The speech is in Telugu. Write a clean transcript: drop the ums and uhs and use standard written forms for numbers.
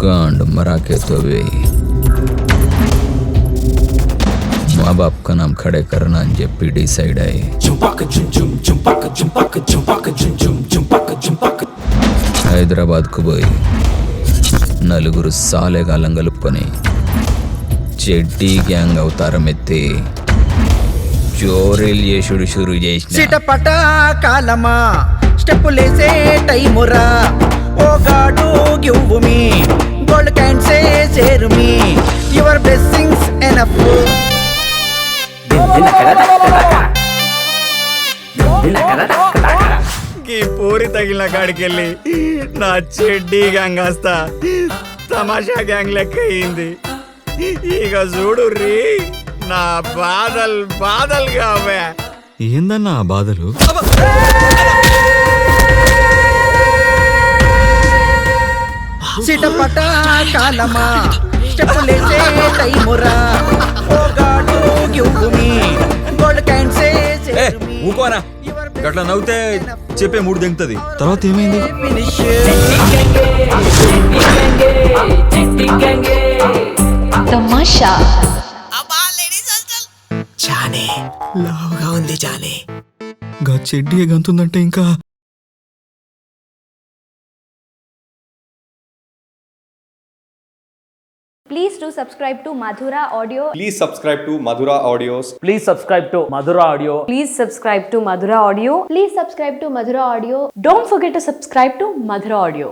गांड मरा के तो वे माँ बाप का नाम खड़े करना చెప్పి డిసైడ్ అయ్యి హైదరాబాద్కు పోయి నలుగురు సాలెగాలం కలుపుకొని చెడ్డీ గ్యాంగ్ అవతారం ఎత్తి జోరీలు చేసుడు షురు చేసిన చిటపట కాలమా స్టెప్పులేసే టైమురా ఓ గాడు give me gold can say share me your blessings enough ఈ పూరి తగిలిన కాడికెళ్ళి నా చెడ్డీ గ్యాంగ్ వస్తా తమాషా గ్యాంగ్ లెక్క అయింది. ఇక చూడు రీ నా బాధలు కావే. ఏందన్నా ఆ బాధలు? చిటపట కాలమా స్టెప్పులేసే టైమురా ఓ గాడు give me gold can say share me ఊకోరా, గట్లా నవ్వుతే చెప్పే మూడు దెంగుతుంది. తర్వాత ఏమైంది? ఫినిష్ తమాషా జానే లావుగా ఉంది జానే. గా చెడ్డీ గంతుందంటే ఇంకా Please do subscribe to Madhura Audio. Please subscribe to Madhura Audios. Please subscribe to Madhura Audio. Please subscribe to Madhura Audio. Please subscribe to Madhura Audio. Don't forget to subscribe to Madhura Audio.